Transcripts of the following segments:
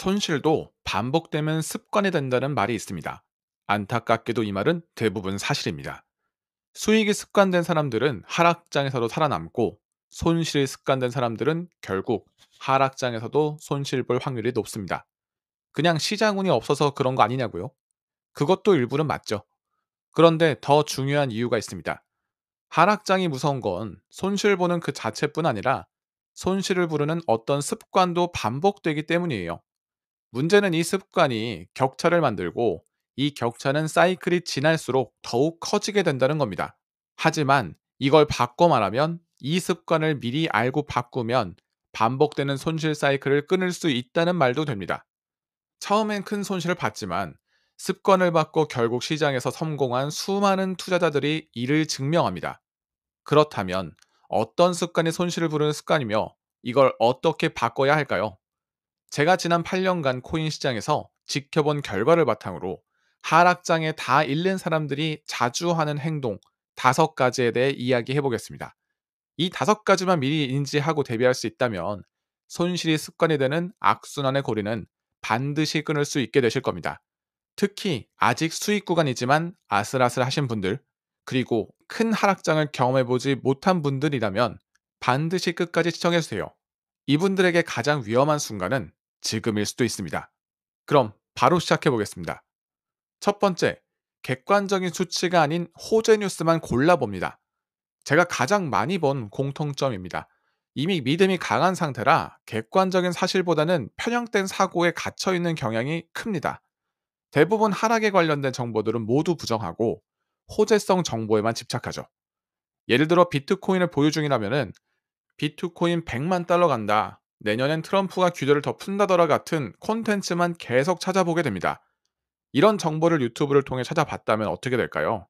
손실도 반복되면 습관이 된다는 말이 있습니다. 안타깝게도 이 말은 대부분 사실입니다. 수익이 습관된 사람들은 하락장에서도 살아남고, 손실이 습관된 사람들은 결국 하락장에서도 손실 볼 확률이 높습니다. 그냥 시장 운이 없어서 그런 거 아니냐고요? 그것도 일부는 맞죠. 그런데 더 중요한 이유가 있습니다. 하락장이 무서운 건 손실 보는 그 자체뿐 아니라 손실을 부르는 어떤 습관도 반복되기 때문이에요. 문제는 이 습관이 격차를 만들고, 이 격차는 사이클이 지날수록 더욱 커지게 된다는 겁니다. 하지만 이걸 바꿔 말하면, 이 습관을 미리 알고 바꾸면 반복되는 손실 사이클을 끊을 수 있다는 말도 됩니다. 처음엔 큰 손실을 봤지만 습관을 바꿔 결국 시장에서 성공한 수많은 투자자들이 이를 증명합니다. 그렇다면 어떤 습관이 손실을 부르는 습관이며, 이걸 어떻게 바꿔야 할까요? 제가 지난 8년간 코인 시장에서 지켜본 결과를 바탕으로 하락장에 다 잃는 사람들이 자주 하는 행동 5가지에 대해 이야기해 보겠습니다. 이 5가지만 미리 인지하고 대비할 수 있다면 손실이 습관이 되는 악순환의 고리는 반드시 끊을 수 있게 되실 겁니다. 특히 아직 수익 구간이지만 아슬아슬하신 분들, 그리고 큰 하락장을 경험해보지 못한 분들이라면 반드시 끝까지 시청해주세요. 이분들에게 가장 위험한 순간은 지금일 수도 있습니다. 그럼 바로 시작해 보겠습니다. 첫 번째, 객관적인 수치가 아닌 호재 뉴스만 골라봅니다. 제가 가장 많이 본 공통점입니다. 이미 믿음이 강한 상태라 객관적인 사실보다는 편향된 사고에 갇혀 있는 경향이 큽니다. 대부분 하락에 관련된 정보들은 모두 부정하고 호재성 정보에만 집착하죠. 예를 들어 비트코인을 보유 중이라면은 비트코인 100만 달러 간다, 내년엔 트럼프가 규제를 더 푼다더라 같은 콘텐츠만 계속 찾아보게 됩니다. 이런 정보를 유튜브를 통해 찾아봤다면 어떻게 될까요?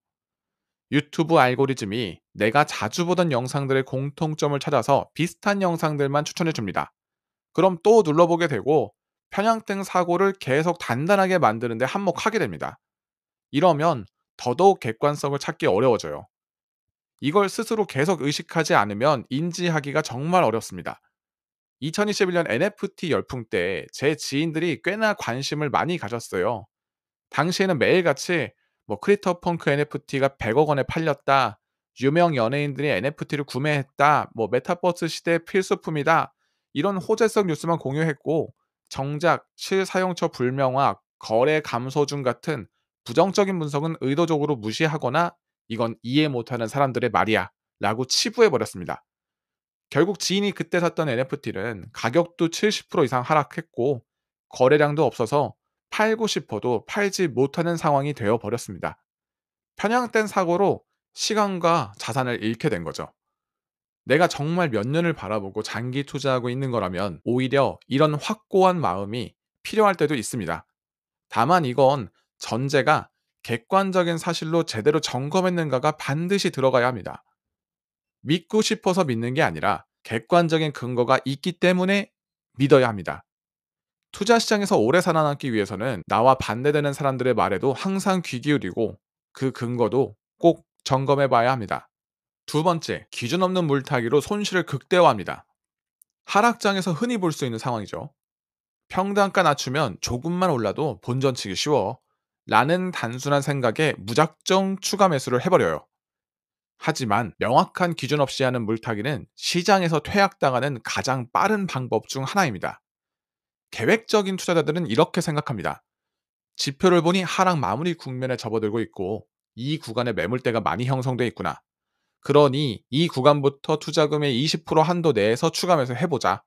유튜브 알고리즘이 내가 자주 보던 영상들의 공통점을 찾아서 비슷한 영상들만 추천해 줍니다. 그럼 또 눌러보게 되고, 편향된 사고를 계속 단단하게 만드는데 한몫하게 됩니다. 이러면 더더욱 객관성을 찾기 어려워져요. 이걸 스스로 계속 의식하지 않으면 인지하기가 정말 어렵습니다. 2021년 NFT 열풍 때 제 지인들이 꽤나 관심을 많이 가졌어요. 당시에는 매일같이 크리터 펑크 NFT가 100억 원에 팔렸다, 유명 연예인들이 NFT를 구매했다, 메타버스 시대 필수품이다, 이런 호재성 뉴스만 공유했고, 정작 실사용처 불명확, 거래 감소 중 같은 부정적인 분석은 의도적으로 무시하거나 이건 이해 못하는 사람들의 말이야 라고 치부해 버렸습니다. 결국 지인이 그때 샀던 NFT는 가격도 70% 이상 하락했고, 거래량도 없어서 팔고 싶어도 팔지 못하는 상황이 되어 버렸습니다. 편향된 사고로 시간과 자산을 잃게 된 거죠. 내가 정말 몇 년을 바라보고 장기 투자하고 있는 거라면 오히려 이런 확고한 마음이 필요할 때도 있습니다. 다만 이건 전제가 객관적인 사실로 제대로 점검했는가가 반드시 들어가야 합니다. 믿고 싶어서 믿는 게 아니라 객관적인 근거가 있기 때문에 믿어야 합니다. 투자 시장에서 오래 살아남기 위해서는 나와 반대되는 사람들의 말에도 항상 귀 기울이고, 그 근거도 꼭 점검해 봐야 합니다. 두 번째, 기준 없는 물타기로 손실을 극대화합니다. 하락장에서 흔히 볼 수 있는 상황이죠. 평단가 낮추면 조금만 올라도 본전 치기 쉬워 라는 단순한 생각에 무작정 추가 매수를 해버려요. 하지만 명확한 기준 없이 하는 물타기는 시장에서 퇴학당하는 가장 빠른 방법 중 하나입니다. 계획적인 투자자들은 이렇게 생각합니다. 지표를 보니 하락 마무리 국면에 접어들고 있고, 이 구간에 매물대가 많이 형성돼 있구나. 그러니 이 구간부터 투자금의 20% 한도 내에서 추가 매수 해보자.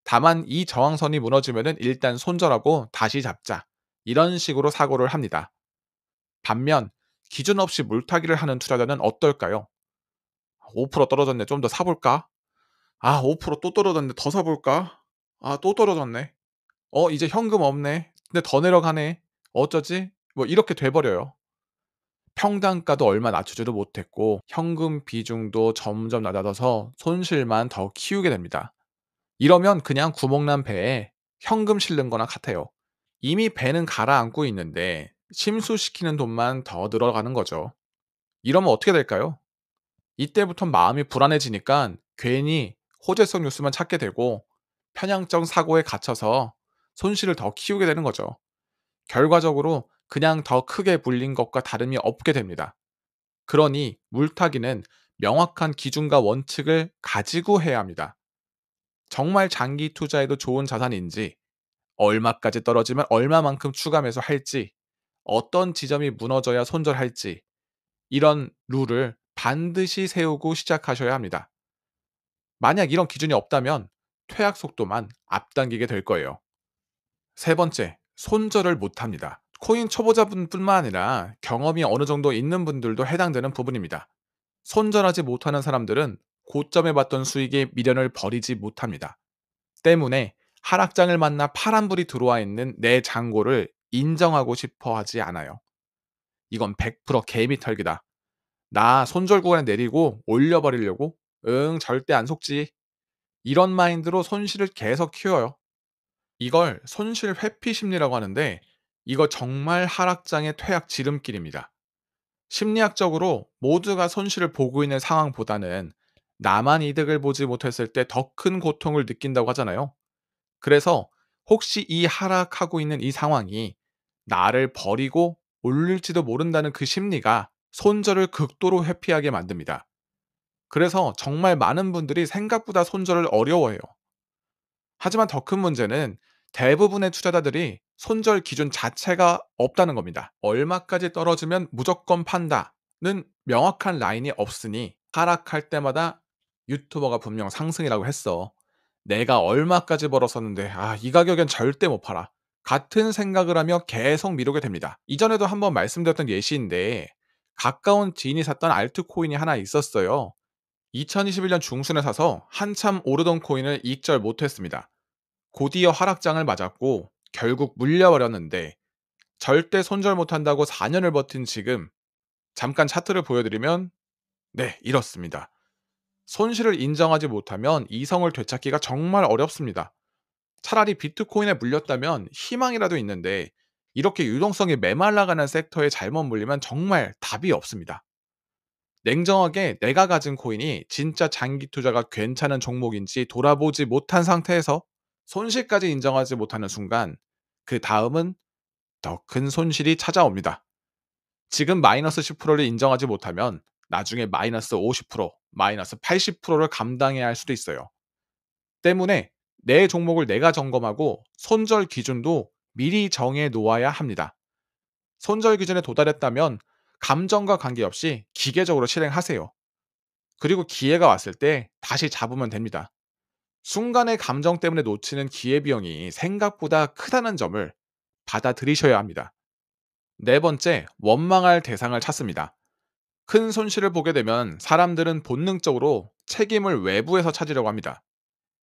다만 이 저항선이 무너지면 일단 손절하고 다시 잡자. 이런 식으로 사고를 합니다. 반면 기준 없이 물타기를 하는 투자자는 어떨까요? 5% 떨어졌네. 좀 더 사볼까? 5%또 떨어졌네. 더 사볼까? 또 떨어졌네. 이제 현금 없네. 근데 더 내려가네. 어쩌지? 이렇게 돼버려요. 평단가도 얼마 낮추지도 못했고 현금 비중도 점점 낮아져서 손실만 더 키우게 됩니다. 이러면 그냥 구멍난 배에 현금 실는 거나 같아요. 이미 배는 가라앉고 있는데 심수시키는 돈만 더 늘어가는 거죠. 이러면 어떻게 될까요? 이때부터 마음이 불안해지니까 괜히 호재성 뉴스만 찾게 되고 편향적 사고에 갇혀서 손실을 더 키우게 되는 거죠. 결과적으로 그냥 더 크게 불린 것과 다름이 없게 됩니다. 그러니 물타기는 명확한 기준과 원칙을 가지고 해야 합니다. 정말 장기 투자에도 좋은 자산인지, 얼마까지 떨어지면 얼마만큼 추가 매수할지, 어떤 지점이 무너져야 손절할지, 이런 룰을 반드시 세우고 시작하셔야 합니다. 만약 이런 기준이 없다면 퇴학 속도만 앞당기게 될 거예요. 세 번째, 손절을 못합니다. 코인 초보자분뿐만 아니라 경험이 어느 정도 있는 분들도 해당되는 부분입니다. 손절하지 못하는 사람들은 고점에 봤던 수익의 미련을 버리지 못합니다. 때문에 하락장을 만나 파란불이 들어와 있는 내 잔고를 인정하고 싶어 하지 않아요. 이건 100% 개미 털기다. 나 손절 구간에 내리고 올려버리려고? 응, 절대 안 속지. 이런 마인드로 손실을 계속 키워요. 이걸 손실 회피 심리라고 하는데, 이거 정말 하락장의 퇴학 지름길입니다. 심리학적으로 모두가 손실을 보고 있는 상황보다는 나만 이득을 보지 못했을 때 더 큰 고통을 느낀다고 하잖아요. 그래서 혹시 이 하락하고 있는 이 상황이 나를 버리고 올릴지도 모른다는 그 심리가 손절을 극도로 회피하게 만듭니다. 그래서 정말 많은 분들이 생각보다 손절을 어려워해요. 하지만 더 큰 문제는 대부분의 투자자들이 손절 기준 자체가 없다는 겁니다. 얼마까지 떨어지면 무조건 판다는 명확한 라인이 없으니 하락할 때마다 유튜버가 분명 상승이라고 했어. 내가 얼마까지 벌었었는데 이 가격엔 절대 못 팔아. 같은 생각을 하며 계속 미루게 됩니다. 이전에도 한번 말씀드렸던 예시인데, 가까운 지인이 샀던 알트코인이 하나 있었어요. 2021년 중순에 사서 한참 오르던 코인을 익절 못했습니다. 곧이어 하락장을 맞았고 결국 물려버렸는데, 절대 손절 못한다고 4년을 버틴 지금 잠깐 차트를 보여드리면 이렇습니다. 손실을 인정하지 못하면 이성을 되찾기가 정말 어렵습니다. 차라리 비트코인에 물렸다면 희망이라도 있는데, 이렇게 유동성이 메말라가는 섹터에 잘못 물리면 정말 답이 없습니다. 냉정하게 내가 가진 코인이 진짜 장기 투자가 괜찮은 종목인지 돌아보지 못한 상태에서 손실까지 인정하지 못하는 순간, 그 다음은 더 큰 손실이 찾아옵니다. 지금 마이너스 10%를 인정하지 못하면 나중에 마이너스 50%, 마이너스 80%를 감당해야 할 수도 있어요. 때문에 내 종목을 내가 점검하고 손절 기준도 미리 정해 놓아야 합니다. 손절 기준에 도달했다면 감정과 관계없이 기계적으로 실행하세요. 그리고 기회가 왔을 때 다시 잡으면 됩니다. 순간의 감정 때문에 놓치는 기회비용이 생각보다 크다는 점을 받아들이셔야 합니다. 네 번째, 원망할 대상을 찾습니다. 큰 손실을 보게 되면 사람들은 본능적으로 책임을 외부에서 찾으려고 합니다.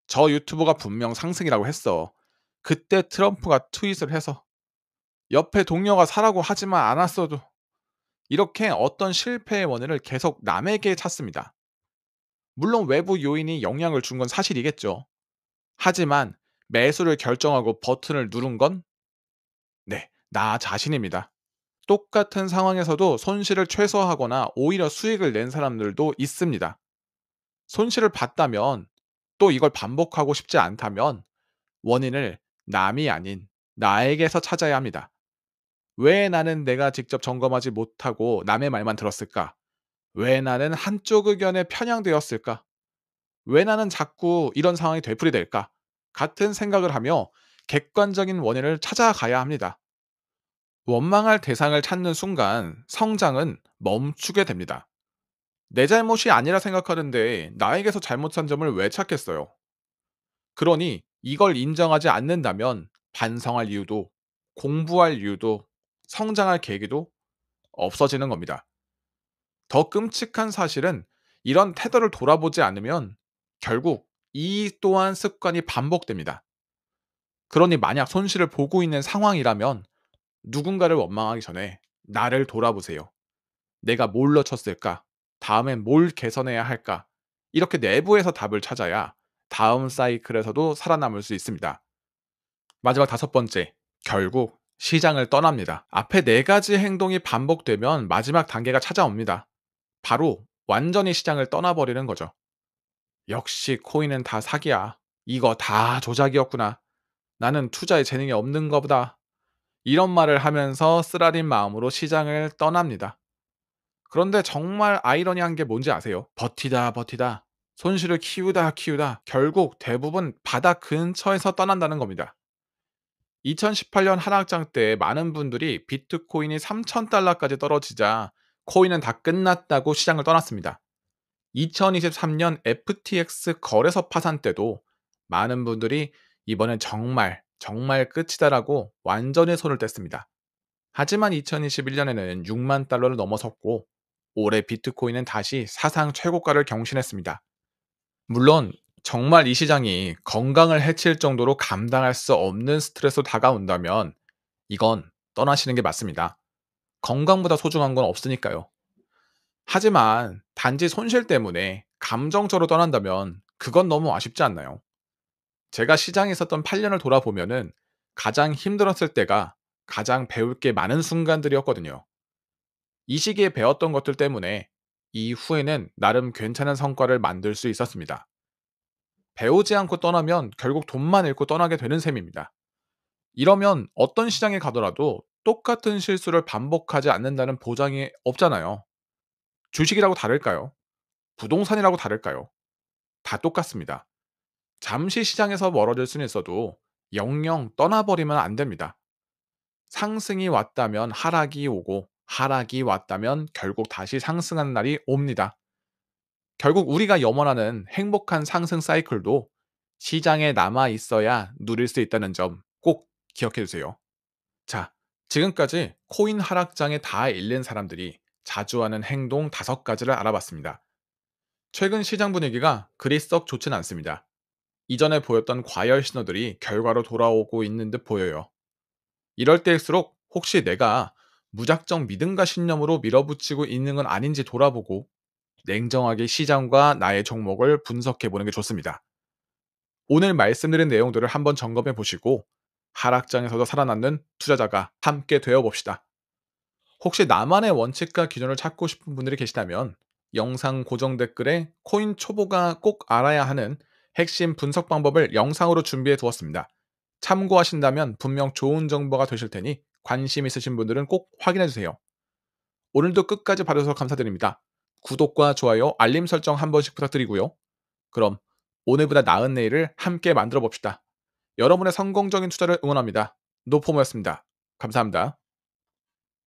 저 유튜버가 분명 상승이라고 했어. 그때 트럼프가 트윗을 해서, 옆에 동료가 사라고 하지만 않았어도, 이렇게 어떤 실패의 원인을 계속 남에게 찾습니다. 물론 외부 요인이 영향을 준 건 사실이겠죠. 하지만 매수를 결정하고 버튼을 누른 건 나 자신입니다. 똑같은 상황에서도 손실을 최소화하거나 오히려 수익을 낸 사람들도 있습니다. 손실을 봤다면, 또 이걸 반복하고 싶지 않다면 원인을 남이 아닌 나에게서 찾아야 합니다. 왜 나는 내가 직접 점검하지 못하고 남의 말만 들었을까? 왜 나는 한쪽 의견에 편향되었을까? 왜 나는 자꾸 이런 상황이 되풀이될까? 같은 생각을 하며 객관적인 원인을 찾아가야 합니다. 원망할 대상을 찾는 순간 성장은 멈추게 됩니다. 내 잘못이 아니라 생각하는데 나에게서 잘못한 점을 왜 찾겠어요? 그러니 이걸 인정하지 않는다면 반성할 이유도, 공부할 이유도, 성장할 계기도 없어지는 겁니다. 더 끔찍한 사실은, 이런 태도를 돌아보지 않으면 결국 이 또한 습관이 반복됩니다. 그러니 만약 손실을 보고 있는 상황이라면 누군가를 원망하기 전에 나를 돌아보세요. 내가 뭘 놓쳤을까? 다음엔 뭘 개선해야 할까? 이렇게 내부에서 답을 찾아야 다음 사이클에서도 살아남을 수 있습니다. 마지막 다섯 번째, 결국 시장을 떠납니다. 앞에 네 가지 행동이 반복되면 마지막 단계가 찾아옵니다. 바로 완전히 시장을 떠나버리는 거죠. 역시 코인은 다 사기야. 이거 다 조작이었구나. 나는 투자에 재능이 없는 거보다 이런 말을 하면서 쓰라린 마음으로 시장을 떠납니다. 그런데 정말 아이러니한 게 뭔지 아세요? 버티다 버티다 손실을 키우다 키우다 결국 대부분 바닥 근처에서 떠난다는 겁니다. 2018년 하락장 때 많은 분들이 비트코인이 3,000달러까지 떨어지자 코인은 다 끝났다고 시장을 떠났습니다. 2023년 FTX 거래소 파산 때도 많은 분들이 이번엔 정말 정말 끝이다라고 완전히 손을 뗐습니다. 하지만 2021년에는 6만 달러를 넘어섰고 올해 비트코인은 다시 사상 최고가를 경신했습니다. 물론 정말 이 시장이 건강을 해칠 정도로 감당할 수 없는 스트레스로 다가온다면 이건 떠나시는 게 맞습니다. 건강보다 소중한 건 없으니까요. 하지만 단지 손실 때문에 감정적으로 떠난다면 그건 너무 아쉽지 않나요? 제가 시장에 있었던 8년을 돌아보면은 가장 힘들었을 때가 가장 배울 게 많은 순간들이었거든요. 이 시기에 배웠던 것들 때문에 이후에는 나름 괜찮은 성과를 만들 수 있었습니다. 배우지 않고 떠나면 결국 돈만 잃고 떠나게 되는 셈입니다. 이러면 어떤 시장에 가더라도 똑같은 실수를 반복하지 않는다는 보장이 없잖아요. 주식이라고 다를까요? 부동산이라고 다를까요? 다 똑같습니다. 잠시 시장에서 멀어질 수는 있어도 영영 떠나버리면 안 됩니다. 상승이 왔다면 하락이 오고 하락이 왔다면 결국 다시 상승하는 날이 옵니다. 결국 우리가 염원하는 행복한 상승 사이클도 시장에 남아 있어야 누릴 수 있다는 점 꼭 기억해 주세요. 자, 지금까지 코인 하락장에 다 잃는 사람들이 자주 하는 행동 5가지를 알아봤습니다. 최근 시장 분위기가 그리 썩 좋진 않습니다. 이전에 보였던 과열 신호들이 결과로 돌아오고 있는 듯 보여요. 이럴 때일수록 혹시 내가 무작정 믿음과 신념으로 밀어붙이고 있는 건 아닌지 돌아보고 냉정하게 시장과 나의 종목을 분석해 보는 게 좋습니다. 오늘 말씀드린 내용들을 한번 점검해 보시고 하락장에서도 살아남는 투자자가 함께 되어 봅시다. 혹시 나만의 원칙과 기준을 찾고 싶은 분들이 계시다면 영상 고정 댓글에 코인 초보가 꼭 알아야 하는 핵심 분석 방법을 영상으로 준비해 두었습니다. 참고하신다면 분명 좋은 정보가 되실 테니 관심 있으신 분들은 꼭 확인해 주세요. 오늘도 끝까지 봐주셔서 감사드립니다. 구독과 좋아요, 알림 설정 한 번씩 부탁드리고요. 그럼 오늘보다 나은 내일을 함께 만들어 봅시다. 여러분의 성공적인 투자를 응원합니다. 노포모였습니다. 감사합니다.